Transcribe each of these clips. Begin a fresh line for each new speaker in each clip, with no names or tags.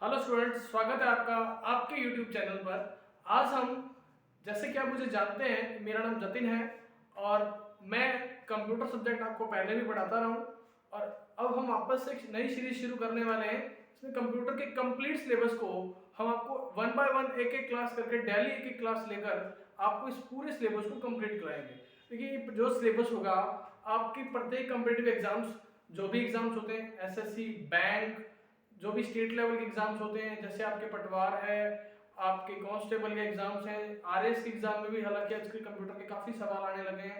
Hello students, स्वागत है आपका आपके YouTube चैनल पर। आज हम, जैसे कि आप मुझे जानते हैं, मेरा नाम जतिन है और मैं कंप्यूटर सब्जेक्ट आपको पहले भी पढ़ाता रहा हूँ। और अब हम वापस से एक नई सीरीज शुरू करने वाले हैं। इसमें कंप्यूटर के कंप्लीट सिलेबस को हम आपको वन बाय वन एक एक क्लास करके डेली एक एक क्लास लेकर आपको इस पूरे सिलेबस को कंप्लीट कराएंगे। देखिए, जो सिलेबस होगा आपकी प्रत्येक कॉम्पिटिटिव एग्जाम्स, जो भी एग्जाम्स होते हैं, एसएससी, बैंक, जो भी स्टेट लेवल के एग्जाम्स होते हैं, जैसे आपके पटवार है, आपके कांस्टेबल के एग्जाम्स हैं, आरएस के एग्जाम में भी हालांकि आजकल कंप्यूटर के काफ़ी सवाल आने लगे हैं।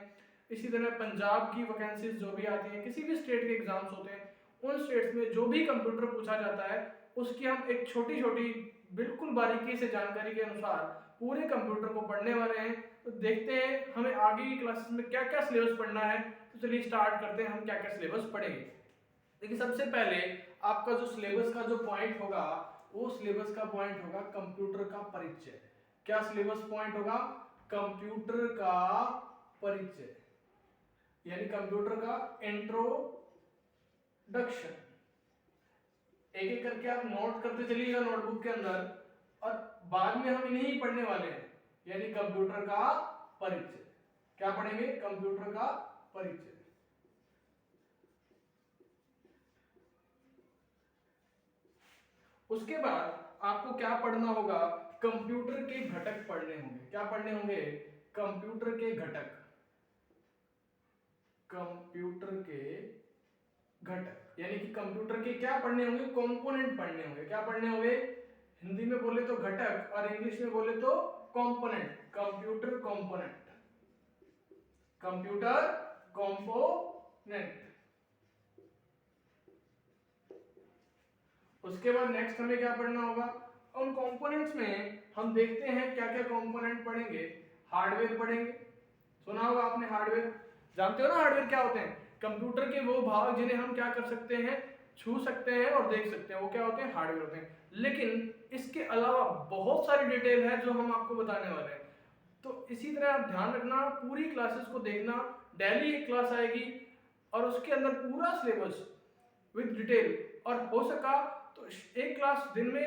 इसी तरह पंजाब की वैकेंसीज जो भी आती हैं, किसी भी स्टेट के एग्जाम्स होते हैं, उन स्टेट्स में जो भी कंप्यूटर पूछा जाता है उसकी हम एक छोटी छोटी बिल्कुल बारीकी से जानकारी के अनुसार पूरे कंप्यूटर को पढ़ने वाले हैं। तो देखते हैं हमें आगे की क्लासेस में क्या क्या सिलेबस पढ़ना है। तो चलिए स्टार्ट करते हैं, हम क्या क्या सिलेबस पढ़ेंगे। देखिए, सबसे पहले आपका जो सिलेबस का जो पॉइंट होगा, वो सिलेबस का पॉइंट होगा कंप्यूटर का परिचय। क्या सिलेबस पॉइंट होगा? कंप्यूटर का परिचय, यानी कंप्यूटर का इंट्रोडक्शन। एक एक करके आप नोट करते चलिएगा नोटबुक के अंदर, और बाद में हम इन्हें ही पढ़ने वाले हैं, यानी कंप्यूटर का परिचय। क्या पढ़ेंगे? कंप्यूटर का परिचय। उसके बाद आपको क्या पढ़ना होगा? कंप्यूटर के घटक पढ़ने होंगे। क्या पढ़ने होंगे? कंप्यूटर के घटक। कंप्यूटर के घटक यानी कि कंप्यूटर के क्या पढ़ने होंगे? कंपोनेंट पढ़ने होंगे। क्या पढ़ने होंगे? हिंदी में बोले तो घटक और इंग्लिश में बोले तो component. Computer component, computer component. उसके बाद नेक्स्ट हमें क्या पढ़ना होगा? उन कंपोनेंट्स में हम देखते हैं क्या क्या कंपोनेंट पढ़ेंगे। हार्डवेयर पढ़ेंगे। सुना होगा आपने हार्डवेयर, जानते हो ना हार्डवेयर क्या होते हैं? कंप्यूटर के वो भाग जिन्हें हम क्या कर सकते हैं, छू सकते हैं और देख सकते हैं, वो क्या होते हैं? हार्डवेयर होते हैं। लेकिन इसके अलावा बहुत सारी डिटेल है जो हम आपको बताने वाले हैं। तो इसी तरह आप ध्यान रखना, पूरी क्लासेस को देखना। डेली एक क्लास आएगी और उसके अंदर पूरा सिलेबस विद डिटेल, और हो सका तो एक क्लास दिन में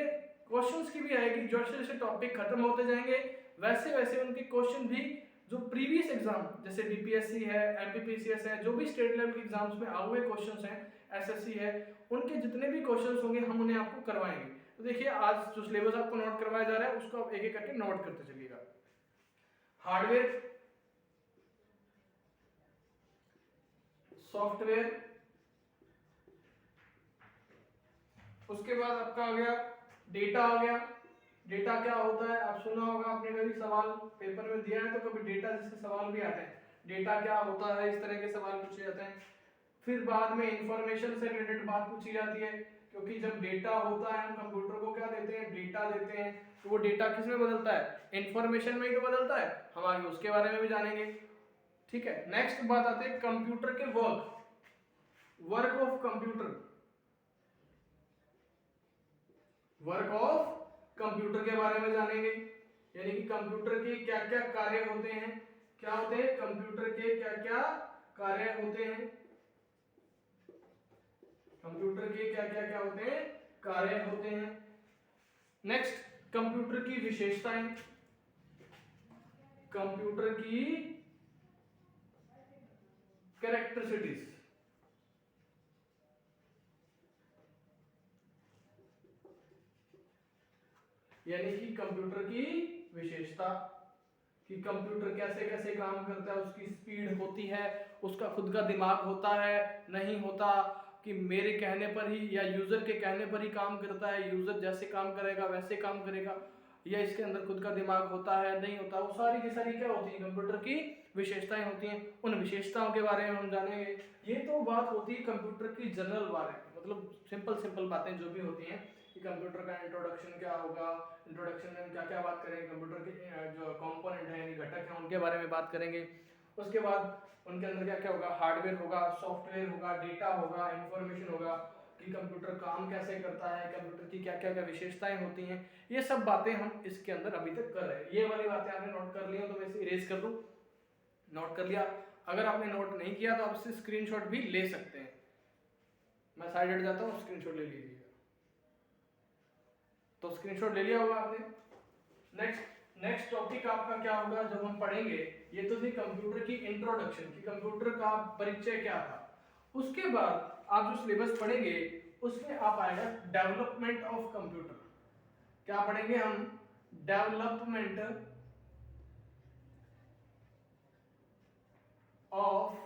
क्वेश्चंस की भी आएगी। जैसे जैसे टॉपिक खत्म होते जाएंगे वैसे वैसे उनके क्वेश्चन भी, जो प्रीवियस एग्जाम जैसे बीपीएससी है, एमपीपीसीएस है, जो भी स्टेट लेवल के एग्जाम्स में आए हुए क्वेश्चंस हैं, एसएससी है, उनके जितने भी क्वेश्चंस होंगे हम उन्हें आपको करवाएंगे। तो देखिए, आज जो सिलेबस आपको नोट करवाया जा रहा है उसको आप एक एक करके नोट करते चलिएगा। हार्डवेयर, सॉफ्टवेयर, उसके बाद आपका आ गया डेटा। आ गया डेटा क्या होता है? आप सुना होगा, आपने कभी सवाल पेपर में दिया है तो कभी डेटा जिसके सवाल भी आते हैं, डेटा क्या होता है, इस तरह के सवाल पूछे जाते हैं। फिर बाद में इंफॉर्मेशन से रिलेटेड बात पूछी जाती है, क्योंकि जब डेटा होता है हम कंप्यूटर को क्या देते हैं? डेटा देते हैं। तो वो डेटा किस में बदलता है? इंफॉर्मेशन में ही तो बदलता है। हम आगे उसके बारे में भी जानेंगे। ठीक है, नेक्स्ट बात आते हैं कंप्यूटर के work of computer. Work of computer के बारे में जानेंगे, यानी कि कंप्यूटर के क्या क्या कार्य होते हैं। क्या होते हैं? कंप्यूटर के क्या क्या कार्य होते हैं। कंप्यूटर के क्या क्या क्या होते हैं? कार्य होते हैं। नेक्स्ट, कंप्यूटर की विशेषताएं। कंप्यूटर की कैरेक्टरिस्टिक्स, यानी कि कंप्यूटर की विशेषता, कि कंप्यूटर कैसे कैसे काम करता है, उसकी स्पीड होती है, उसका खुद का दिमाग होता है, नहीं होता, कि मेरे कहने पर ही या यूजर के कहने पर ही काम करता है, यूजर जैसे काम करेगा वैसे काम करेगा, या इसके अंदर खुद का दिमाग होता है, नहीं होता। वो सारी की सारी क्या होती है? कंप्यूटर की विशेषताएं होती हैं। उन विशेषताओं के बारे में हम जानेंगे। ये तो बात होती है कंप्यूटर की जनरल बारे में, मतलब सिंपल सिंपल बातें जो भी होती हैं कि कंप्यूटर का इंट्रोडक्शन क्या होगा, इंट्रोडक्शन में हम क्या क्या बात करेंगे, कंप्यूटर के जो कंपोनेंट है यानी घटक हैं उनके बारे में बात करेंगे। उसके बाद उनके अंदर क्या क्या होगा? हार्डवेयर होगा, सॉफ्टवेयर होगा, डेटा होगा, इंफॉर्मेशन होगा, कि कंप्यूटर काम कैसे करता है, कंप्यूटर की क्या क्या क्या विशेषताएं होती हैं। ये सब बातें हम इसके अंदर अभी तक कर रहे हैं। ये वाली बातें आपने नोट कर ली हो तो मैं इसे इरेज कर दूं। नोट कर लिया? अगर आपने नोट नहीं किया तो आप इससे स्क्रीनशॉट भी ले सकते हैं। मैं साइड हट जाता हूँ, स्क्रीनशॉट ले लीजिएगा। तो स्क्रीनशॉट ले लिया होगा आपने। नेक्स्ट टॉपिक आपका क्या होगा जब हम पढ़ेंगे, ये तो थी कंप्यूटर की इंट्रोडक्शन कि कंप्यूटर का परिचय क्या था। उसके बाद आप जो सिलेबस पढ़ेंगे उसमें आप आएगा डेवलपमेंट ऑफ कंप्यूटर। क्या पढ़ेंगे हम? Development of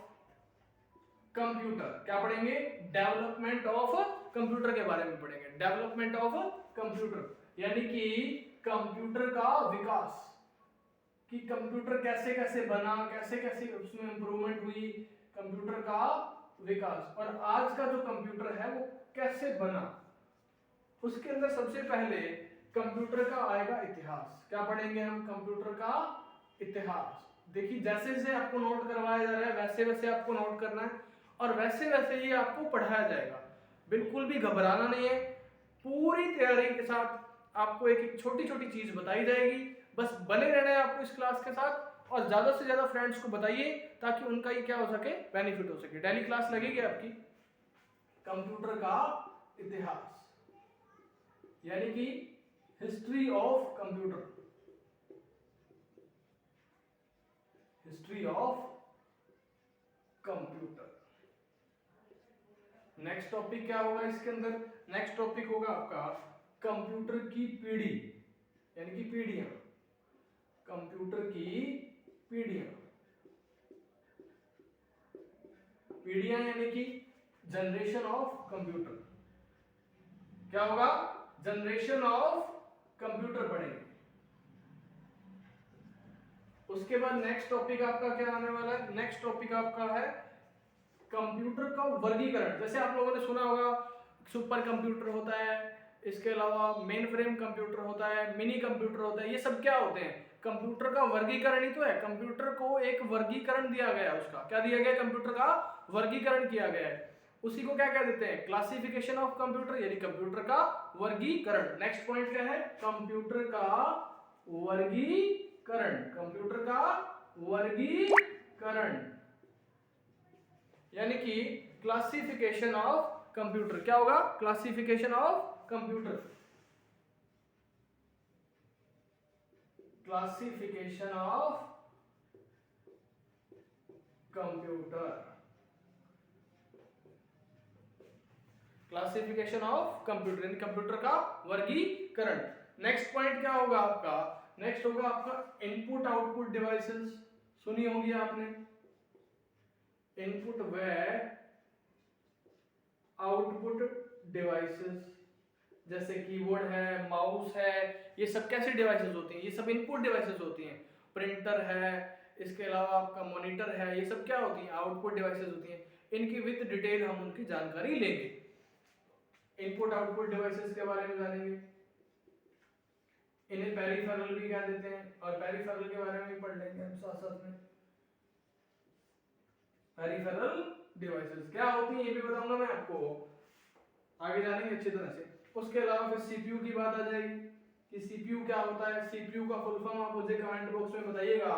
computer. क्या पढ़ेंगे? डेवलपमेंट ऑफ कंप्यूटर के बारे में पढ़ेंगे। डेवलपमेंट ऑफ कंप्यूटर यानी कि कंप्यूटर का विकास, कि कंप्यूटर कैसे कैसे बना, कैसे कैसे उसमें इंप्रूवमेंट हुई, कंप्यूटर का विकास, और आज का जो कंप्यूटर है वो कैसे बना। उसके अंदर सबसे पहले कंप्यूटर का आएगा इतिहास। क्या पढ़ेंगे हम? कंप्यूटर का इतिहास। देखिए जैसे जैसे आपको नोट करवाया जा रहा है वैसे वैसे आपको नोट करना है और वैसे वैसे ही आपको पढ़ाया जाएगा। बिल्कुल भी घबराना नहीं है, पूरी तैयारी के साथ आपको एक एक छोटी छोटी चीज बताई जाएगी। बस बने रहना है आपको इस क्लास के साथ और ज्यादा से ज्यादा फ्रेंड्स को बताइए ताकि उनका ये क्या हो सके, बेनिफिट हो सके। डेली क्लास लगेगी आपकी कंप्यूटर का इतिहास यानी कि history of computer, history of computer. Next topic क्या होगा इसके अंदर? नेक्स्ट टॉपिक होगा आपका कंप्यूटर की पीढ़ी यानी कि पीढ़ियां, कंप्यूटर की पीढ़ियां। पीढ़ियां यानी कि जनरेशन ऑफ कंप्यूटर। क्या होगा? जनरेशन ऑफ कंप्यूटर पढ़ेंगे। उसके बाद नेक्स्ट टॉपिक आपका क्या आने वाला है? नेक्स्ट टॉपिक आपका है कंप्यूटर का वर्गीकरण। जैसे आप लोगों ने सुना होगा सुपर कंप्यूटर होता है, इसके अलावा मेन फ्रेम कंप्यूटर होता है, मिनी कंप्यूटर होता है। ये सब क्या होते हैं? कंप्यूटर का वर्गीकरण ही तो है। कंप्यूटर को एक वर्गीकरण दिया गया है, उसका क्या दिया गया? कंप्यूटर का वर्गीकरण किया गया है। उसी को क्या कह देते हैं? क्लासिफिकेशन ऑफ कंप्यूटर यानी कंप्यूटर का वर्गीकरण। नेक्स्ट पॉइंट क्या है? कंप्यूटर का वर्गीकरण। कंप्यूटर का वर्गीकरण यानी कि क्लासिफिकेशन ऑफ कंप्यूटर। क्या होगा? Classification of computer, classification of computer, classification of computer यानी कंप्यूटर का वर्गीकरण। नेक्स्ट पॉइंट क्या होगा आपका? नेक्स्ट होगा आपका इनपुट आउटपुट डिवाइसेस। सुनी होगी आपने, इनपुट व आउटपुट डिवाइसेस, जैसे कीबोर्ड है, माउस है, ये सब कैसे डिवाइसेस होती हैं? ये सब इनपुट डिवाइसेस होती हैं। प्रिंटर है, इसके अलावा आपका मॉनिटर है, ये सब क्या होती हैं? आउटपुट डिवाइसेस होती हैं। इनकी विद डिटेल हम उनकी जानकारी लेंगे। इनपुट आउटपुट डिवाइसेस के बारे में जानेंगे। इन्हें पेरिफेरल भी कह देते हैं और पेरिफेरल के बारे में भी पढ़ लेंगे हम साथ साथ में। पेरिफेरल डिवाइसेस क्या होती हैं ये भी बताऊंगा मैं आपको, आगे जानेंगे अच्छी तरह से। उसके अलावा फिर सीपीयू की बात आ जाएगी कि सीपीयू क्या होता है। सीपीयू का फुल फॉर्म आप मुझे कमेंट बॉक्स में बताइएगा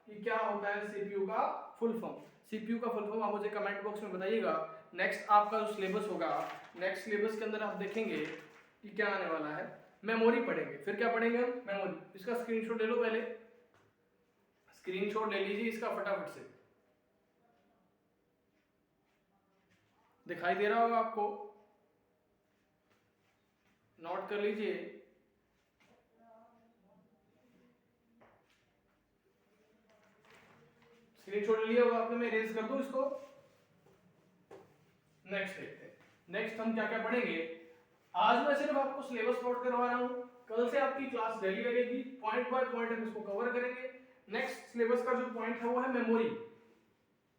कि क्या होता है सीपीयू का फुल फॉर्म। सीपीयू का फुल फॉर्म आप मुझे कमेंट बॉक्स में बताइएगा। नेक्स्ट आपका जो सिलेबस होगा, नेक्स्ट सिलेबस के अंदर आप देखेंगे कि क्या आने वाला है। मेमोरी पढ़ेंगे। फिर क्या पढ़ेंगे हम? मेमोरी। इसका स्क्रीनशॉट ले लो, पहले स्क्रीनशॉट ले लीजिए इसका फटाफट से। दिखाई दे रहा होगा आपको, नोट कर लीजिए। स्क्रीनशॉट लिया होगा आपने, मैं इरेज कर दूं इसको। नेक्स्ट देखते हैं, नेक्स्ट हम क्या क्या पढ़ेंगे। आज मैं सिर्फ आपको सिलेबस नोट करवा रहा हूं, कल से आपकी क्लास डेली लगेगी। पॉइंट बाय पॉइंट हम इसको कवर करेंगे। नेक्स्ट सिलेबस का जो पॉइंट है वो है मेमोरी।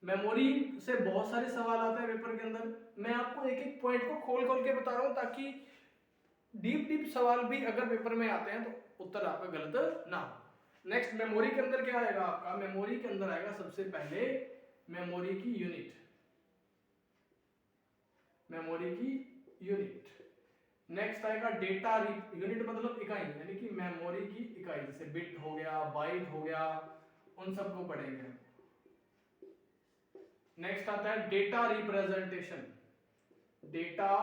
मेमोरी से बहुत सारे सवाल आते हैं पेपर के अंदर। मैं आपको एक एक पॉइंट को खोल खोल के बता रहा हूं ताकि डीप सवाल भी अगर पेपर में आते हैं तो उत्तर आपका गलत ना हो। नेक्स्ट मेमोरी के अंदर क्या आएगा आपका? मेमोरी के अंदर आएगा सबसे पहले मेमोरी की यूनिट, मेमोरी की यूनिट। नेक्स्ट आएगा डेटा यूनिट, मतलब इकाई, यानी कि मेमोरी की इकाई, जैसे बिट हो गया, बाइट हो गया, उन सबको पढ़ेंगे। नेक्स्ट आता है data representation, data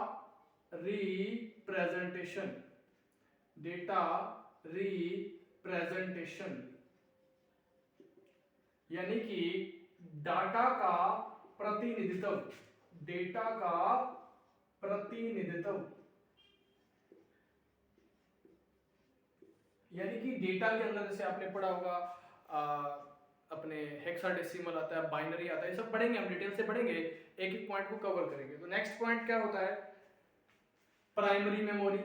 representation data representation, यानी कि डाटा का प्रतिनिधित्व, डेटा का प्रतिनिधित्व, यानी कि डेटा के अंदर जैसे आपने पढ़ा होगा अपने हेक्साडेसिमल आता है, बाइनरी आता है, ये सब पढ़ेंगे हम, डिटेल से पढ़ेंगे, एक एक पॉइंट को कवर करेंगे। तो नेक्स्ट पॉइंट क्या होता है, प्राइमरी मेमोरी।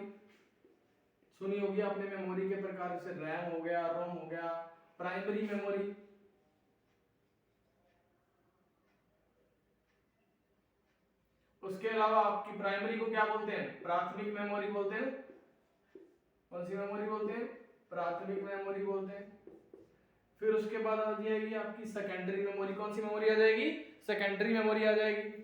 सुनी होगी आपने मेमोरी के प्रकार, जैसे रैम हो गया, रोम हो गया, प्राइमरी मेमोरी। उसके अलावा आपकी प्राइमरी को क्या बोलते हैं, प्राथमिक मेमोरी बोलते हैं। कौन सी मेमोरी बोलते हैं, प्राथमिक मेमोरी बोलते हैं। फिर उसके बाद आ जाएगी आपकी सेकेंडरी मेमोरी। कौन सी मेमोरी आ जाएगी, सेकेंडरी मेमोरी आ जाएगी।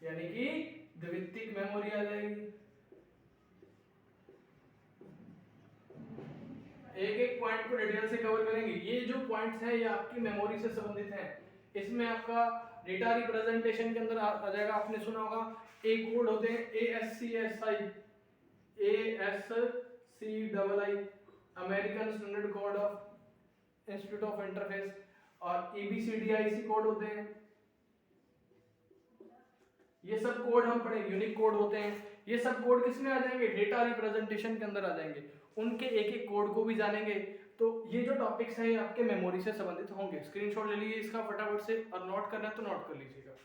यानी कि द्वितीयक मेमोरी आ जाएगी। एक एक पॉइंट को डिटेल से कवर करेंगे। ये जो पॉइंट्स हैं ये आपकी मेमोरी से संबंधित हैं। इसमें आपका डेटा रिप्रेजेंटेशन के अंदर आ जाएगा, आपने सुना होगा ए कोड होते हैं, ASCII, American standard code of institute of interface, और ABCDIC कोड होते हैं। ये सब कोड हम पढ़ेंगे, यूनिक कोड होते हैं। ये सब कोड किस में आ जाएंगे, डेटा रिप्रेजेंटेशन के अंदर आ जाएंगे। उनके एक एक कोड को भी जानेंगे। तो ये जो टॉपिक्स हैं ये आपके मेमोरी से संबंधित होंगे। स्क्रीनशॉट ले लीजिए इसका फटाफट से, और नोट करना है तो नोट कर लीजिएगा।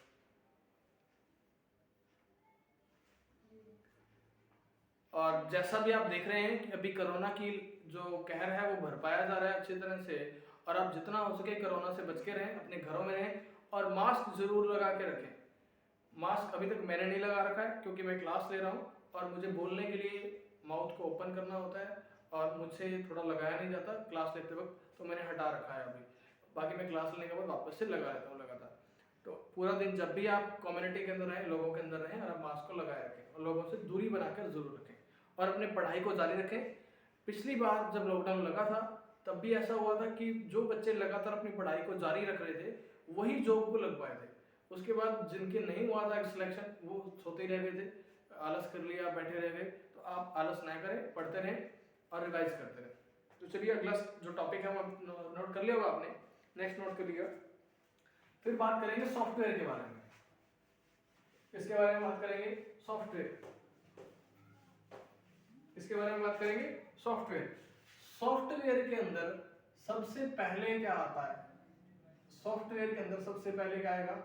और जैसा भी आप देख रहे हैं कि अभी कोरोना की जो कहर है वो भरपाया जा रहा है अच्छी तरह से, और आप जितना हो सके कोरोना से बच के रहें, अपने घरों में रहें, और मास्क जरूर लगा के रखें। मास्क अभी तक मैंने नहीं लगा रखा है क्योंकि मैं क्लास ले रहा हूँ और मुझे बोलने के लिए माउथ को ओपन करना होता है, और मुझसे थोड़ा लगाया नहीं जाता क्लास लेते वक्त, तो मैंने हटा रखा है अभी। बाकी मैं क्लास लेने के बाद वापस से लगा लेता हूँ लगातार। तो पूरा दिन जब भी आप कम्युनिटी के अंदर रहें, लोगों के अंदर रहें, और आप मास्क को लगाए रखें और लोगों से दूरी बनाकर जरूर रखें, और अपने पढ़ाई को जारी रखें। पिछली बार जब लॉकडाउन लगा था तब भी ऐसा हुआ था कि जो बच्चे लगातार अपनी पढ़ाई को जारी रख रहे थे वही जॉब को लग पाए थे। उसके बाद जिनके नहीं हुआ था सिलेक्शन वो सोते ही रह गए थे, आलस कर लिया, बैठे रह गए। तो आप आलस ना करें, पढ़ते रहें और रिवाइज करते रहें। तो चलिए अगला जो टॉपिक है वो नोट कर लिया होगा आपने, नेक्स्ट नोट कर लिया। फिर बात करेंगे सॉफ्टवेयर के बारे में। इसके बारे में बात करेंगे सॉफ्टवेयर, इसके बारे में बात करेंगे सॉफ्टवेयर। सॉफ्टवेयर के अंदर सबसे पहले क्या आता है, सॉफ्टवेयर के अंदर सबसे पहले क्या आएगा,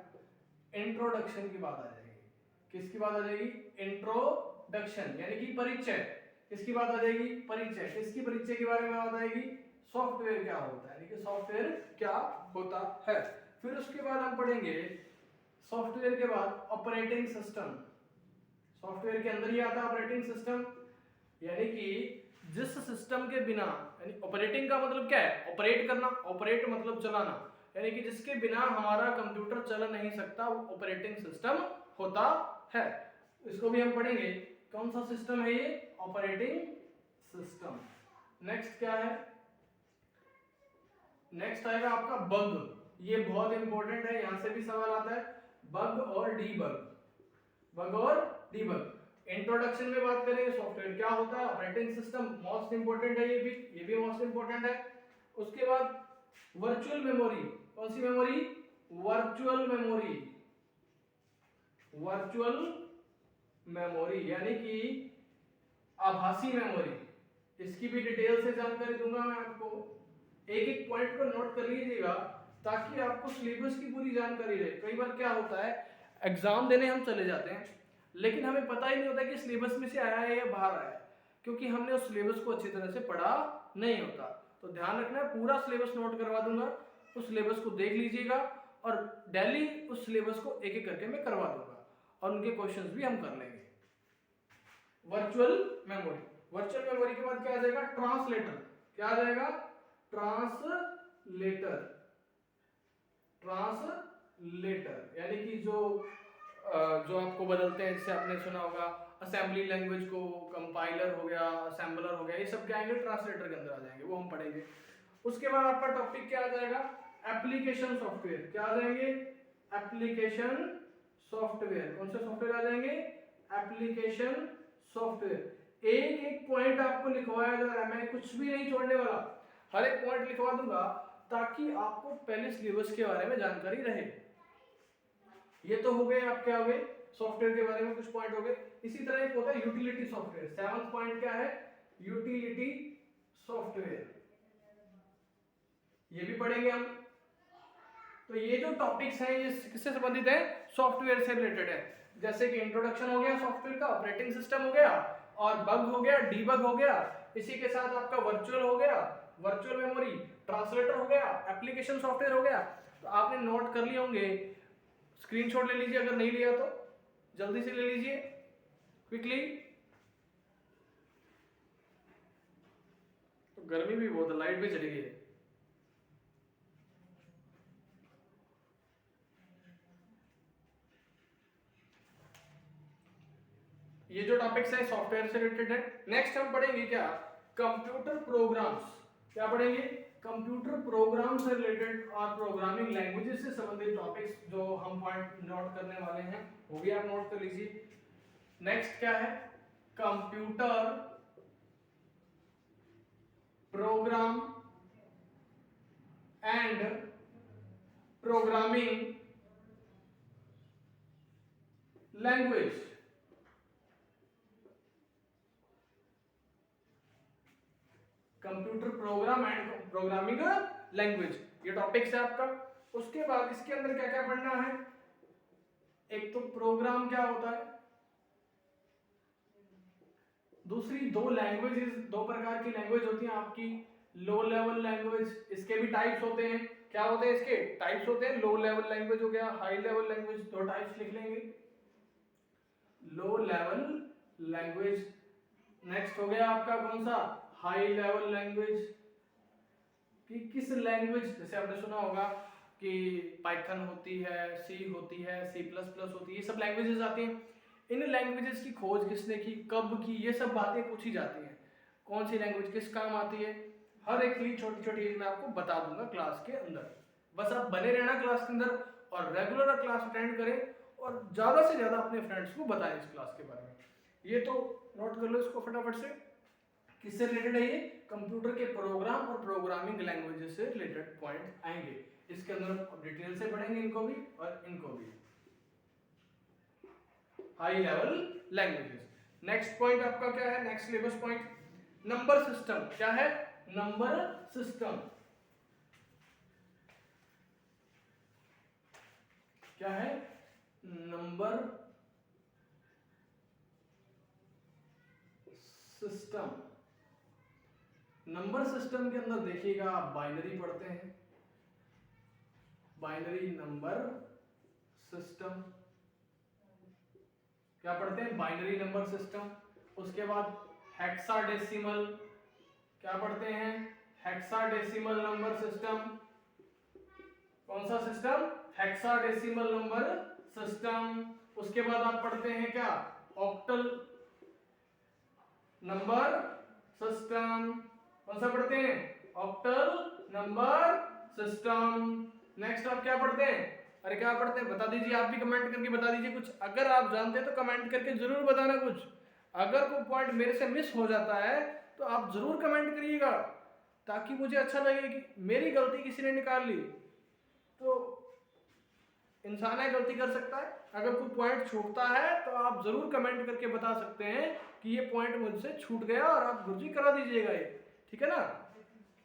इंट्रोडक्शन की बात आ जाएगी। किसकी बात आ जाएगी, इंट्रोडक्शन, यानी कि परिचय। किसकी बात आ जाएगी, परिचय। किसकी परिचय के बारे में बात आएगी, सॉफ्टवेयर क्या होता है, यानी कि सॉफ्टवेयर क्या होता है। फिर उसके बाद हम पढ़ेंगे सॉफ्टवेयर के बाद ऑपरेटिंग सिस्टम। सॉफ्टवेयर के अंदर ही आता है ऑपरेटिंग सिस्टम, यानी कि जिस सिस्टम के बिना, यानी ऑपरेटिंग का मतलब क्या है, ऑपरेट करना, ऑपरेट मतलब चलाना, यानी कि जिसके बिना हमारा कंप्यूटर चल नहीं सकता वो ऑपरेटिंग सिस्टम होता है। इसको भी हम पढ़ेंगे, कौन सा सिस्टम है ये, ऑपरेटिंग सिस्टम। नेक्स्ट क्या है, नेक्स्ट आएगा आपका बग। ये बहुत इंपॉर्टेंट है, यहां से भी सवाल आता है, बग और डीबग, बग और डीबग। इंट्रोडक्शन में बात करेंगे सॉफ्टवेयर क्या होता है, ऑपरेटिंग सिस्टम मोस्ट इंपोर्टेंट है, ये भी मोस्ट इंपोर्टेंट है। उसके बाद वर्चुअल मेमोरी, कौन सी memory, virtual memory, virtual memory यानी कि आभासी मेमोरी। इसकी भी डिटेल से जानकारी दूंगा मैं आपको, एक एक पॉइंट को नोट कर लीजिएगा ताकि आपको सिलेबस की पूरी जानकारी रहे। कई बार क्या होता है, एग्जाम देने हम चले जाते हैं लेकिन हमें पता ही नहीं होता कि सिलेबस में से आया है या बाहर आया है, क्योंकि हमने उस सिलेबस को अच्छी तरह से पढ़ा नहीं होता। तो ध्यान रखना, पूरा सिलेबस नोट करवा दूंगा, उस सिलेबस को देख लीजिएगा, और डेली उस सिलेबस को एक एक करके मैं करवा दूंगा, और उनके क्वेश्चंस भी हम कर लेंगे। वर्चुअल मेमोरी, वर्चुअल मेमोरी के बाद क्या आ जाएगा, ट्रांसलेटर। क्या आ जाएगा, ट्रांसलेटर, ट्रांसलेटर यानी कि जो आपको बदलते हैं, जैसे आपने सुना होगा असेंबली लैंग्वेज को कंपाइलर हो गया, असेंबलर हो गया, ये सब क्या आएंगे, ट्रांसलेटर के अंदर आ जाएंगे, वो हम पढ़ेंगे। उसके बाद आपका टॉपिक क्या आ जाएगा, एप्लीकेशन सॉफ्टवेयर। क्या आ जाएंगे, एप्लीकेशन सॉफ्टवेयर। कौन से सॉफ्टवेयर आ जाएंगे? Application software. एक एक पॉइंट आपको लिखवाया जा रहा है, मैं कुछ भी नहीं छोड़ने वाला, हर एक पॉइंट लिखवा दूंगा ताकि आपको पहले सिलेबस के बारे में जानकारी रहे। ये तो हो गए आपके आगे सॉफ्टवेयर के बारे में कुछ पॉइंट हो गए। इसी तरह एक होता है यूटिलिटी सॉफ्टवेयर। 7th पॉइंट क्या है? यूटिलिटी सॉफ्टवेयर, ये भी पढ़ेंगे हम। तो ये जो टॉपिक्स हैं ये किससे संबंधित है? सॉफ्टवेयर से रिलेटेड है। जैसे कि इंट्रोडक्शन हो गया सॉफ्टवेयर का, ऑपरेटिंग सिस्टम हो गया, और बग हो गया, डीबग हो गया, इसी के साथ आपका वर्चुअल हो गया, वर्चुअल मेमोरी, ट्रांसलेटर हो गया, एप्लीकेशन सॉफ्टवेयर हो गया। तो आपने नोट कर लिए होंगे, स्क्रीनशॉट ले लीजिए, अगर नहीं लिया तो जल्दी से ले लीजिए क्विकली। तो गर्मी भी बहुत है, लाइट भी चली गई है। ये जो टॉपिक्स है सॉफ्टवेयर से रिलेटेड है। नेक्स्ट हम पढ़ेंगे क्या? Computer programs. क्या पढ़ेंगे? कंप्यूटर प्रोग्राम से रिलेटेड और प्रोग्रामिंग लैंग्वेजेस से संबंधित टॉपिक्स जो हम पॉइंट नोट करने वाले हैं, वो भी आप नोट कर लीजिए। नेक्स्ट क्या है? Computer program and programming language. Computer program and programming language, ये टॉपिक्स है आपका। उसके बाद इसके अंदर क्या क्या पढ़ना है? एक तो प्रोग्राम क्या होता है, दूसरी दो लैंग्वेजेस, दो प्रकार की लैंग्वेज होती हैं आपकी। लो लेवल लैंग्वेज, इसके भी टाइप्स होते हैं। क्या होते हैं इसके टाइप्स? होते हैं लो लेवल लैंग्वेज हो गया, हाई लेवल लैंग्वेज, दो टाइप्स लिख लेंगे। लो लेवल लैंग्वेज, नेक्स्ट हो गया आपका कौन सा? High level language. कि किस लैंग्वेज, जैसे आपने सुना होगा कि पाइथन होती है, सी होती है, C++ होती है, ये सब लैंग्वेजेस आती हैं। इन लैंग्वेजेस की खोज किसने की, कब की, ये सब बातें पूछी जाती हैं। कौन सी लैंग्वेज किस काम आती है, हर एक चीज छोटी छोटी चीज मैं आपको बता दूंगा क्लास के अंदर। बस आप बने रहना क्लास के अंदर और रेगुलर क्लास अटेंड करें और ज्यादा से ज्यादा अपने फ्रेंड्स को बताएं इस क्लास के बारे में। ये तो नोट कर लो इसको फटाफट से। किससे रिलेटेड है ये? कंप्यूटर के प्रोग्राम और प्रोग्रामिंग लैंग्वेजेस से रिलेटेड पॉइंट आएंगे। इसके अंदर डिटेल से पढ़ेंगे इनको भी और इनको भी। High level languages. Next point आपका क्या है? Next syllabus point number system. क्या है? Number system. क्या है? Number system. नंबर सिस्टम के अंदर देखिएगा आप बाइनरी पढ़ते हैं, बाइनरी नंबर सिस्टम। क्या पढ़ते हैं? Binary number system. उसके बाद हेक्साडेसिमल। क्या पढ़ते हैं? Hexadecimal number system. कौन सा सिस्टम? Hexadecimal number system. उसके बाद आप पढ़ते हैं क्या? Octal number system. कौन सा पढ़ते हैं? Octal number system. नेक्स्ट आप क्या पढ़ते हैं? अरे क्या पढ़ते हैं बता दीजिए, आप भी कमेंट करके बता दीजिए कुछ। अगर आप जानते हैं तो कमेंट करके जरूर बताना कुछ। अगर कोई पॉइंट मेरे से मिस हो जाता है तो आप जरूर कमेंट करिएगा, ताकि मुझे अच्छा लगे कि मेरी गलती किसी ने निकाल ली। तो इंसान है, गलती कर सकता है। अगर कोई पॉइंट छूटता है तो आप जरूर कमेंट करके बता सकते हैं कि ये पॉइंट मुझसे छूट गया और आप गुरुजी करा दीजिएगा ये, ठीक है ना।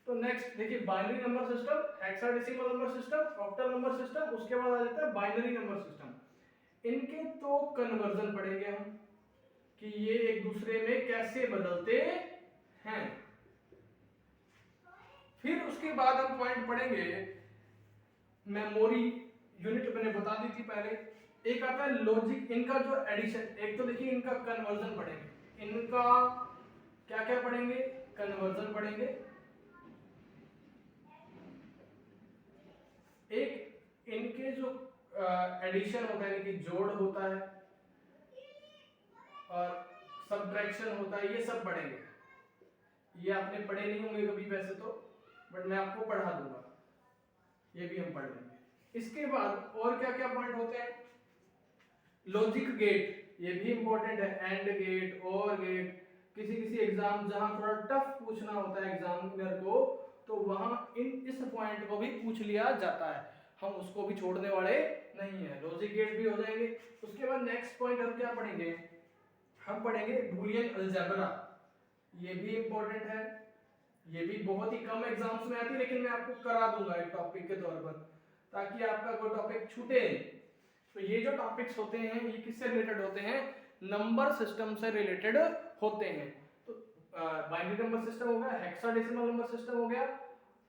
तो नेक्स्ट देखिए binary number system, hexadecimal number system, octal number system, उसके बाद आ जाता है बाइनरी नंबर सिस्टम। इनके तो कन्वर्जन पढ़ेंगे हम कि ये एक दूसरे में कैसे बदलते हैं। फिर उसके बाद हम पॉइंट पढ़ेंगे मेमोरी यूनिट, मैंने बता दी थी पहले। एक आता है लॉजिक, इनका जो एडिशन, एक तो देखिए इनका कन्वर्जन पढ़ेंगे। इनका क्या क्या पढ़ेंगे? कन्वर्जन पढ़ेंगे। एक इनके जो एडिशन होता है, इनकी जोड़ होता है और सब्ट्रैक्शन होता है, ये सब पढ़ेंगे। ये आपने पढ़े नहीं होंगे कभी वैसे तो, बट मैं आपको पढ़ा दूंगा, ये भी हम पढ़ लेंगे। इसके बाद और क्या क्या पॉइंट होते हैं? लॉजिक गेट ये भी इंपॉर्टेंट है, एंड गेट, और गेट। किसी किसी एग्जाम जहां थोड़ा टफ पूछना होता है एग्जामिनर को, तो वहां इस पॉइंट को भी पूछ लिया जाता है, हम उसको भी छोड़ने वाले नहीं है। लॉजिक गेट भी हो जाएंगे। उसके बाद नेक्स्ट पॉइंट हम क्या पढ़ेंगे, हम पढ़ेंगे बूलियन अलजेब्रा। ये भी इंपॉर्टेंट है, ये भी बहुत ही कम एग्जाम्स में आती है, लेकिन मैं आपको करा दूंगा एक टॉपिक के तौर पर, ताकि आपका कोई टॉपिक छूटे। तो ये जो टॉपिक्स होते हैं ये किससे रिलेटेड होते हैं, नंबर सिस्टम से रिलेटेड होते हैं। तो बाइनरी नंबर सिस्टम हो गया, हेक्साडेसिमल नंबर सिस्टम हो गया,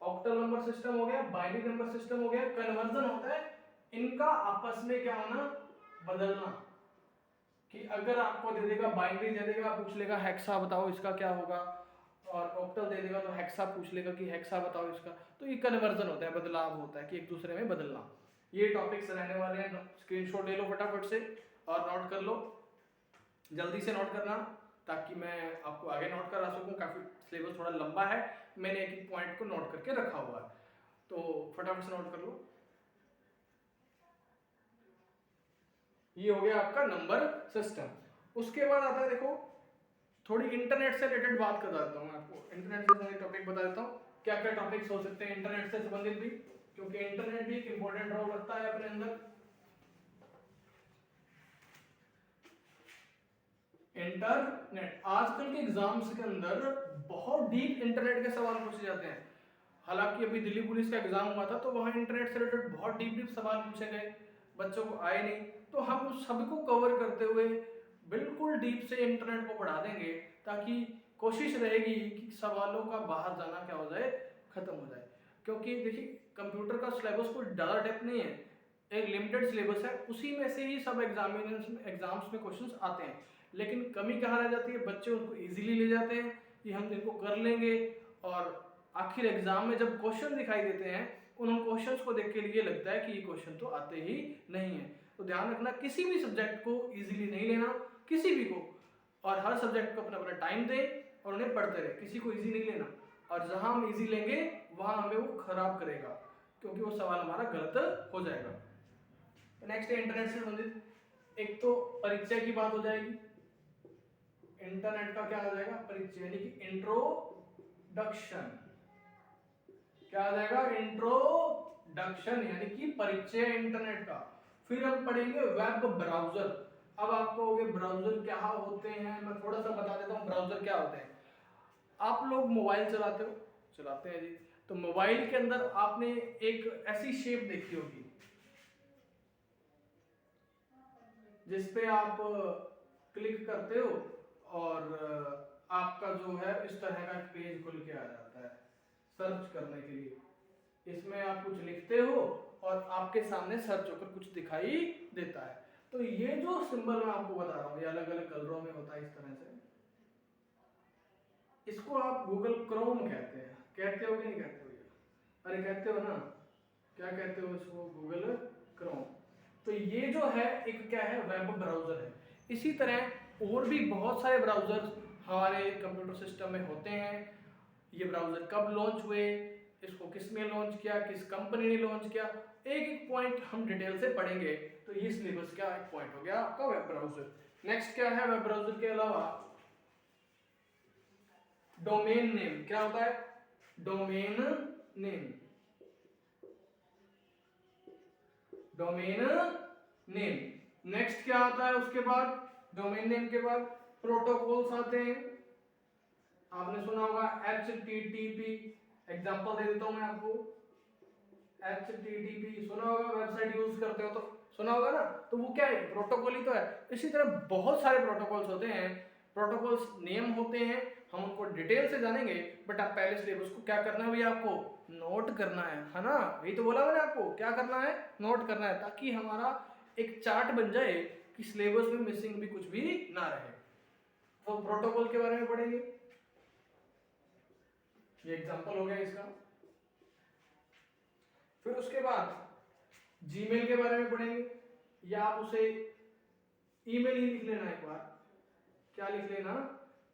ऑक्टल नंबर सिस्टम हो गया, बाइनरी नंबर सिस्टम हो गया। कन्वर्जन होता है इनका आपस में क्या होना, बदलना। कि अगर आपको दे देगा बाइनरी दे देगा, पूछ लेगा हेक्सा बताओ इसका क्या होगा, और ऑक्टल दे देगा तो हेक्सा पूछ लेगा कि हेक्सा बताओ इसका। तो ये कन्वर्जन होता है, बदलाव होता है कि एक दूसरे में बदलना। ये टॉपिक्स रहने वाले हैं, स्क्रीनशॉट ले लो फटाफट से और नोट कर लो, जल्दी से नोट करना ताकि मैं आपको आगे नोट करा सकूं। काफी सिलेबस थोड़ा लंबा है, मैंने एक एक पॉइंट को नोट करके रखा हुआ है, तो फटाफट से नोट कर लो। ये हो गया आपका नंबर सिस्टम। उसके बाद आता है, देखो थोड़ी इंटरनेट से रिलेटेड बात कर देता हूँ मैं आपको, इंटरनेट से संबंधित टॉपिक बता देता हूँ क्या क्या टॉपिक्स हो सकते हैं इंटरनेट से संबंधित भी, क्योंकि इंटरनेट भी एक इंपॉर्टेंट रोल रखता है अपने अंदर। इंटरनेट आजकल के एग्जाम्स के अंदर बहुत डीप इंटरनेट के सवाल पूछे जाते हैं। हालांकि अभी दिल्ली पुलिस का एग्जाम हुआ था तो वहां इंटरनेट से रिलेटेड बहुत डीप डीप सवाल पूछे गए, बच्चों को आए नहीं, तो हम उस सबको कवर करते हुए बिल्कुल डीप से इंटरनेट को पढ़ा देंगे, ताकि कोशिश रहेगी कि सवालों का बाहर जाना क्या हो जाए, खत्म हो जाए। क्योंकि देखिए कंप्यूटर का सिलेबस कोई ज़्यादा डेप्थ नहीं है, एक लिमिटेड सिलेबस है, उसी में से ही सब एग्जाम्स में क्वेश्चंस आते हैं। लेकिन कमी कहाँ रह जाती है, बच्चे उनको इजीली ले जाते हैं कि हम इनको कर लेंगे, और आखिर एग्जाम में जब क्वेश्चन दिखाई देते हैं उन क्वेश्चंस को देख के लिए लगता है कि ये क्वेश्चन तो आते ही नहीं है। तो ध्यान रखना, किसी भी सब्जेक्ट को इजीली नहीं लेना, किसी भी को, और हर सब्जेक्ट को अपना अपना टाइम दें और उन्हें पढ़ते रहे, किसी को इजी नहीं लेना। और जहां हम इजी लेंगे वहां हमें वो खराब करेगा, क्योंकि वो सवाल हमारा गलत हो जाएगा। नेक्स्ट है इंटरनेट से संबंधित, एक तो परिचय की बात हो जाएगी, इंटरनेट का क्या आ जाएगा, परिचय, यानी कि इंट्रोडक्शन। क्या आ जाएगा, इंट्रोडक्शन यानी कि परिचय इंटरनेट का। फिर हम पढ़ेंगे वेब ब्राउजर। अब आपको होगे ब्राउजर क्या होते हैं, मैं थोड़ा सा बता देता हूँ ब्राउजर क्या होते हैं। आप लोग मोबाइल चलाते हो, चलाते हैं जी, तो मोबाइल के अंदर आपने एक ऐसी शेप देखी होगी जिसपे आप क्लिक करते हो और आपका जो है इस तरह का पेज खुल के आ जाता है सर्च करने के लिए। इसमें आप कुछ लिखते हो और आपके सामने सर्च होकर कुछ दिखाई देता है। तो ये जो सिंबल मैं आपको बता रहा हूँ ये अलग अलग कलरों में होता है इस तरह से, इसको आप गूगल क्रोम कहते हैं। कहते हो कि नहीं कहते हो ये, अरे कहते हो ना, क्या कहते हो इसको, गूगल क्रोम। तो ये जो है एक क्या है, वेब ब्राउजर है। इसी तरह और भी बहुत सारे ब्राउजर हमारे कंप्यूटर सिस्टम में होते हैं। ये ब्राउजर कब लॉन्च हुए, इसको किसने लॉन्च किया, किस कंपनी ने लॉन्च किया, एक एक पॉइंट हम डिटेल से पढ़ेंगे। तो ये सिलेबस का एक पॉइंट हो गया आपका वेब ब्राउजर। नेक्स्ट क्या है, वेब ब्राउजर के अलावा डोमेन नेम। क्या होता है, domain name, domain name. Next क्या आता है उसके बाद, डोमेन नेम के बाद प्रोटोकॉल्स आते हैं। आपने सुना होगा HTTP, एग्जांपल दे देता हूं मैं आपको, HTTP सुना होगा, वेबसाइट यूज करते हो तो सुना होगा ना, तो वो क्या है, प्रोटोकॉल ही तो है। इसी तरह बहुत सारे प्रोटोकॉल्स होते हैं, प्रोटोकॉल्स नेम होते हैं, हम उनको डिटेल से जानेंगे। बट आप पहले सिलेबस को क्या करना है भैया, आपको नोट करना है ना, यही तो बोला मैंने आपको, क्या करना है, नोट करना है, ताकि हमारा एक चार्ट बन जाए कि सिलेबस में मिसिंग भी कुछ भी ना रहे। तो प्रोटोकॉल के बारे में पढ़ेंगे, ये एग्जांपल हो गया इसका। फिर उसके बाद जीमेल के बारे में पढ़ेंगे, या आप उसे ईमेल ही लिख लेना, एक बार क्या लिख लेना,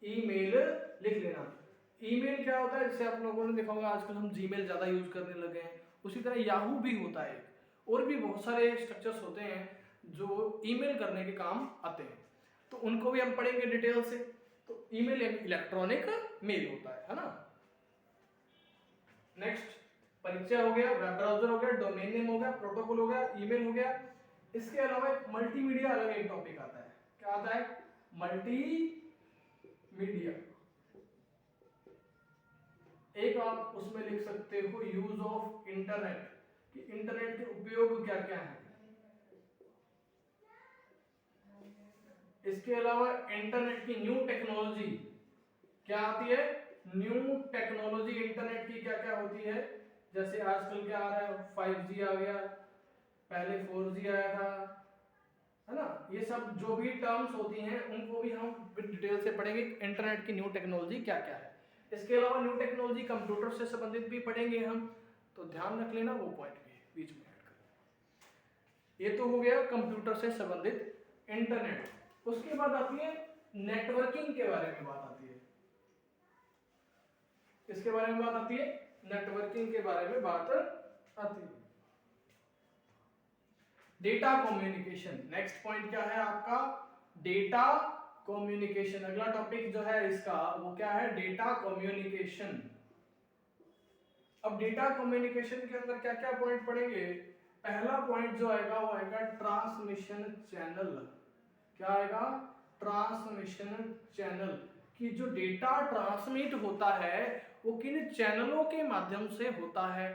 ईमेल लिख लेना। ईमेल क्या होता है, जैसे आप लोगों ने देखा होगा आजकल हम जीमेल ज्यादा यूज करने लगे हैं, उसी तरह याहू भी होता है, और भी बहुत सारे स्ट्रक्चर्स होते हैं जो ईमेल करने के काम आते हैं, तो उनको भी हम पढ़ेंगे डिटेल से। तो ईमेल इलेक्ट्रॉनिक मेल होता है ना। नेक्स्ट परिचय हो गया, वेब ब्राउज़र हो गया, डोमेन नेम हो गया, प्रोटोकॉल हो गया, ईमेल हो गया। इसके अलावा एक मल्टीमीडिया अलग एक टॉपिक आता है। क्या आता है? मल्टीमीडिया। एक आप उसमें लिख सकते हो यूज ऑफ इंटरनेट, कि इंटरनेट के उपयोग क्या क्या है। इसके अलावा इंटरनेट की न्यू टेक्नोलॉजी क्या आती है? न्यू टेक्नोलॉजी इंटरनेट की क्या क्या होती है। जैसे आजकल क्या आ रहा है, 5G आ गया, पहले 4G आया था, है ना। ये सब जो भी टर्म्स होती हैं उनको भी हम डिटेल से पढ़ेंगे, इंटरनेट की न्यू टेक्नोलॉजी क्या क्या है। इसके अलावा न्यू टेक्नोलॉजी कंप्यूटर से संबंधित भी पढ़ेंगे हम, तो ध्यान रख लेना वो पॉइंट भी बीच में ऐड कर। ये तो हो गया कंप्यूटर से संबंधित इंटरनेट। उसके बाद आती है नेटवर्किंग के बारे में बात आती है। इसके बारे में बात आती है, नेटवर्किंग के बारे में बात आती है। डेटा कम्युनिकेशन, नेक्स्ट पॉइंट क्या है आपका? Data communication. अगला टॉपिक जो है इसका वो क्या है? Data communication. अब डेटा कम्युनिकेशन के अंदर क्या क्या पॉइंट पढ़ेंगे? पहला पॉइंट जो आएगा वो आएगा ट्रांसमिशन चैनल। क्या आएगा? ट्रांसमिशन चैनल, कि जो डेटा ट्रांसमिट होता है वो किन चैनलों के माध्यम से होता है,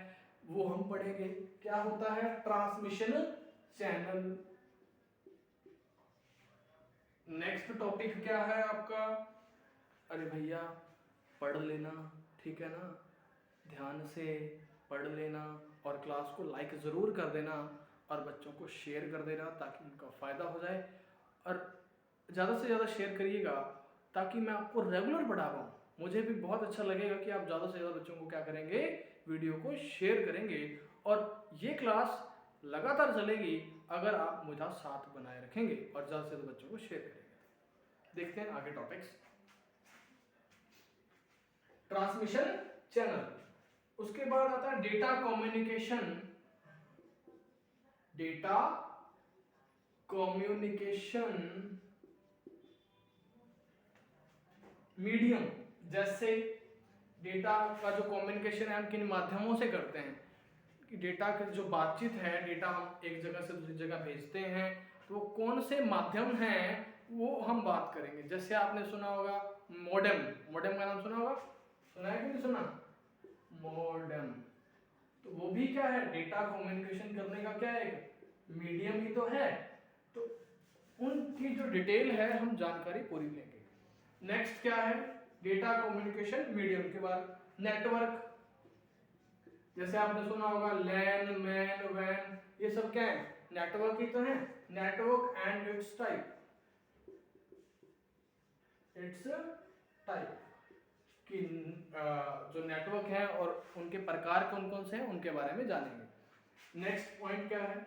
वो हम पढ़ेंगे। क्या होता है? Transmission channel. नेक्स्ट टॉपिक क्या है आपका? अरे भैया पढ़ लेना, ठीक है ना, ध्यान से पढ़ लेना और क्लास को लाइक ज़रूर कर देना और बच्चों को शेयर कर देना ताकि उनका फ़ायदा हो जाए। और ज़्यादा से ज़्यादा शेयर करिएगा ताकि मैं आपको रेगुलर पढ़ा पाऊँ। मुझे भी बहुत अच्छा लगेगा कि आप ज़्यादा से ज़्यादा बच्चों को क्या करेंगे? वीडियो को शेयर करेंगे। और ये क्लास लगातार चलेगी अगर आप मुझे साथ बनाए रखेंगे और ज़्यादा से ज़्यादा बच्चों को शेयर करेंगे। देखते हैं आगे टॉपिक्स। ट्रांसमिशन चैनल, उसके बाद आता है data communication. Data communication medium, जैसे डेटा का जो कम्युनिकेशन है हम किन माध्यमों से करते हैं, कि डेटा की जो बातचीत है, डेटा हम एक जगह से दूसरी जगह भेजते हैं, तो कौन से माध्यम हैं वो हम बात करेंगे। जैसे आपने सुना होगा मॉडेम, मॉडेम का नाम सुना होगा, सुना है कि नहीं सुना? मॉडेम, तो वो भी क्या है? डेटा कम्युनिकेशन करने का क्या है? एक मीडियम ही तो है। तो उनकी जो डिटेल है हम जानकारी पूरी लेंगे। नेक्स्ट क्या है? डेटा कम्युनिकेशन मीडियम के बाद नेटवर्क, जैसे आपने सुना होगा लैन, मैन, वैन, ये सब क्या है? नेटवर्क ही तो है। Network and it's type, it's type, कि जो नेटवर्क है और उनके प्रकार कौन कौन से हैं उनके बारे में जानेंगे। नेक्स्ट पॉइंट क्या है?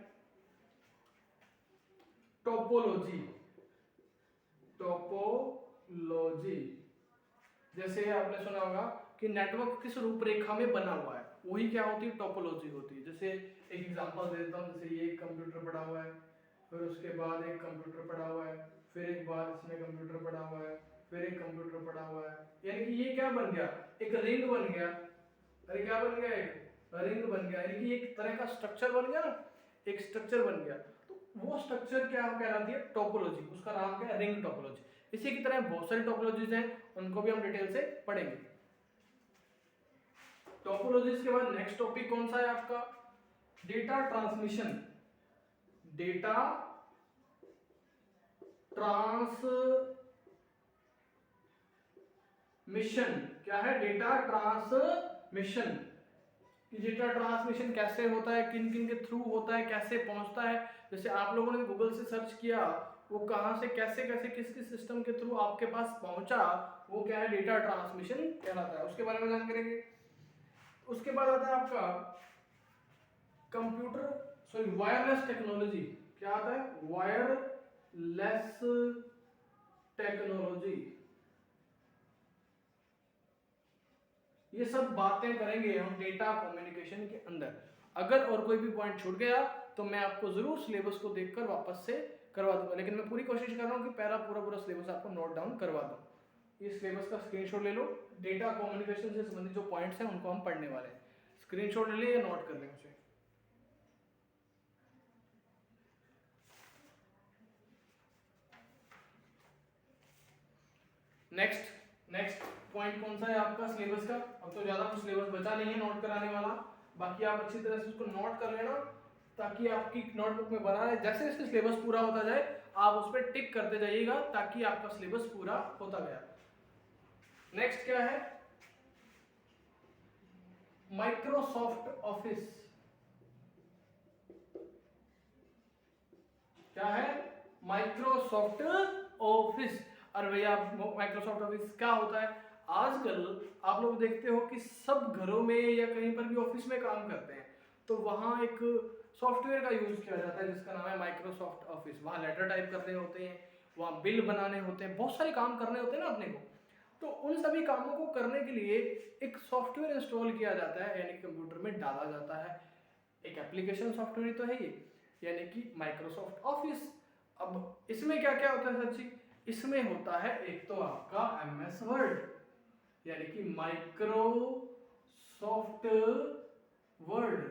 टोपोलॉजी। टोपोलॉजी, जैसे आपने सुना होगा कि नेटवर्क किस रूपरेखा में बना हुआ है, वही क्या होती है? टोपोलॉजी होती है। जैसे एक एग्जांपल दे देता हूँ, जैसे ये एक कंप्यूटर पड़ा हुआ है, फिर उसके बाद एक कंप्यूटर पड़ा हुआ है, फिर एक बार इसमें कंप्यूटर पड़ा हुआ है, फिर एक कंप्यूटर पड़ा हुआ है, यानी कि ये क्या बन गया? एक रिंग बन गया। अरे क्या बन गया? एक रिंग बन गया, यानी कि एक तरह का स्ट्रक्चर बन गया ना, एक स्ट्रक्चर बन गया। तो वो स्ट्रक्चर क्या कहलाती है? टोपोलॉजी। उसका नाम क्या है? Ring topology. इसी की तरह बहुत सारी टोपोलॉजीज हैं, उनको भी हम डिटेल से पढ़ेंगे। टोपोलॉजीज के बाद नेक्स्ट टॉपिक कौन सा है आपका? Data transmission. डेटा ट्रांसमिशन क्या है? डेटा ट्रांसमिशन, कि डेटा ट्रांसमिशन कैसे होता है, किन किन के थ्रू होता है, कैसे पहुंचता है। जैसे आप लोगों ने गूगल से सर्च किया, वो कहां से कैसे कैसे किस किस सिस्टम के थ्रू आपके पास पहुंचा, वो क्या है? डेटा ट्रांसमिशन कहलाता है। उसके बारे में जान करेंगे। उसके बाद आता है आपका वायरलेस टेक्नोलॉजी। क्या आता है? Wireless technology. ये सब बातें करेंगे हम डेटा कम्युनिकेशन के अंदर। अगर और कोई भी पॉइंट छूट गया तो मैं आपको ज़रूर सिलेबस को देखकर वापस से करवा दूंगा, लेकिन मैं पूरी कोशिश कर रहा हूँ कि पहला पूरा सिलेबस आपको नोट डाउन करवा दूँ। ये सिलेबस का स्क्रीनशॉट ले लो। डेटा कम्युनिकेशन से संबंधित जो पॉइंट्स हैं उनको हम पढ़ने वाले हैं। स्क्रीनशॉट ले लिए, नोट कर लें उसे। नेक्स्ट पॉइंट कौन सा है आपका सिलेबस का? अब तो ज्यादा कुछ सिलेबस बचा नहीं है नोट कराने वाला, बाकी आप अच्छी तरह से उसको नोट कर लेना ताकि आपकी नोटबुक में बना रहे। जैसे जैसे सिलेबस पूरा होता जाए आप उस पर टिक करते जाइएगा ताकि आपका सिलेबस पूरा होता गया। नेक्स्ट क्या है? Microsoft office. क्या है? Microsoft office. अरे भैया माइक्रोसॉफ्ट ऑफिस क्या होता है? आजकल आप लोग देखते हो कि सब घरों में या कहीं पर भी ऑफिस में काम करते हैं तो वहाँ एक सॉफ्टवेयर का यूज किया जाता है जिसका नाम है माइक्रोसॉफ्ट ऑफिस। वहाँ लेटर टाइप करने होते हैं, वहाँ बिल बनाने होते हैं, बहुत सारे काम करने होते हैं ना अपने को। तो उन सभी कामों को करने के लिए एक सॉफ्टवेयर इंस्टॉल किया जाता है, यानी कंप्यूटर में डाला जाता है। एक एप्लीकेशन सॉफ्टवेयर तो है ये, यानी कि माइक्रोसॉफ्ट ऑफिस। अब इसमें क्या क्या होता है सच्ची? इसमें होता है एक तो आपका MS वर्ड, यानी कि माइक्रोसॉफ्ट वर्ड।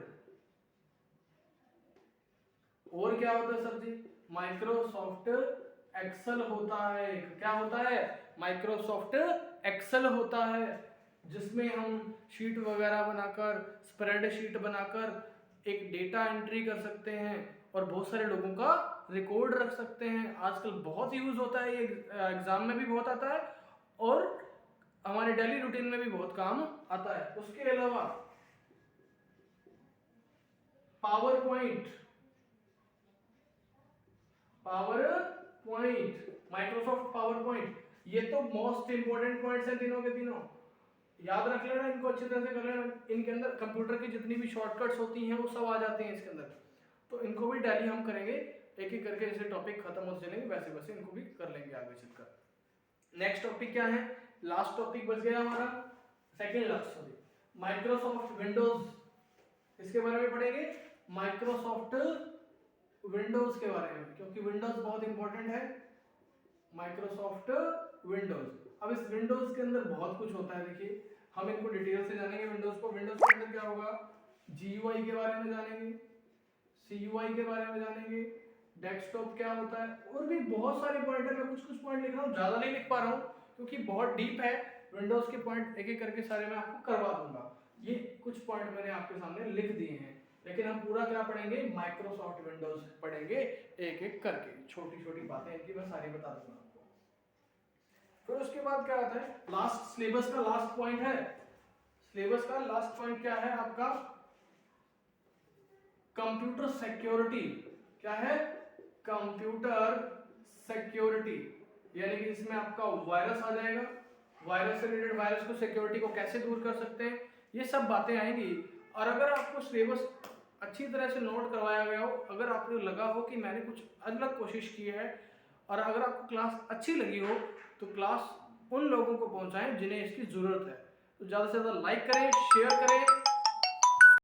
और क्या होता है सर जी? माइक्रोसॉफ्ट एक्सेल होता है। क्या होता है? माइक्रोसॉफ्ट एक्सेल होता है, जिसमें हम शीट वगैरह बनाकर, स्प्रेडशीट बनाकर एक डेटा एंट्री कर सकते हैं और बहुत सारे लोगों का रिकॉर्ड रख सकते हैं। आजकल बहुत यूज होता है, ये एग्जाम में भी बहुत आता है और हमारे डेली रूटीन में भी बहुत काम आता है। उसके अलावा power point, Microsoft power point, ये तो मोस्ट इंपोर्टेंट पॉइंट्स हैं तीनों के तीनों। याद रख लेना इनको, अच्छी तरह से कर लेना। इनके अंदर कंप्यूटर की जितनी भी शॉर्टकट्स होती हैं वो सब आ जाती हैं इसके अंदर, तो इनको भी डेली हम करेंगे एक एक करके। जैसे टॉपिक खत्म होते चलेंगे वैसे वैसे इनको भी कर लेंगे आगे चलकर। नेक्स्ट टॉपिक क्या है? लास्ट टॉपिक बच गया हमारा, second last sorry, Microsoft Windows. इसके बारे में पढ़ेंगे, माइक्रोसॉफ्ट विंडोज के बारे में, क्योंकि विंडोज बहुत इंपॉर्टेंट है। Microsoft Windows. अब इस विंडोज के अंदर बहुत कुछ होता है, देखिए हम इनको डिटेल से जानेंगे। विंडोज को, विंडोज के अंदर क्या होगा, GUI के बारे में जानेंगे, CUI के बारे में जानेंगे, डेस्कटॉप क्या होता है, और भी बहुत सारे पॉइंट है। मैं कुछ पॉइंट लिख रहा हूँ, ज्यादा नहीं लिख पा रहा हूँ क्योंकि बहुत डीप है। विंडोज के पॉइंट एक एक करके सारे मैं आपको करवा दूंगा। ये कुछ पॉइंट मैंने आपके सामने लिख दिए हैं, लेकिन हम पूरा क्या पढ़ेंगे? माइक्रोसॉफ्ट विंडोज पढ़ेंगे एक एक करके। छोटी छोटी बातें इनकी मैं सारी बता दूंगा आपको। फिर उसके बाद क्या आता है? लास्ट, सिलेबस का लास्ट पॉइंट है। सिलेबस का लास्ट पॉइंट क्या है आपका? Computer security. क्या है? कंप्यूटर सिक्योरिटी, यानी कि इसमें आपका वायरस आ जाएगा। वायरस से रिलेटेड, वायरस को, सिक्योरिटी को कैसे दूर कर सकते हैं, ये सब बातें आएंगी। और अगर आपको सिलेबस अच्छी तरह से नोट करवाया गया हो, अगर आपको लगा हो कि मैंने कुछ अलग कोशिश की है, और अगर आपको क्लास अच्छी लगी हो तो क्लास उन लोगों को पहुंचाएं जिन्हें इसकी ज़रूरत है। तो ज़्यादा से ज़्यादा लाइक करें, शेयर करें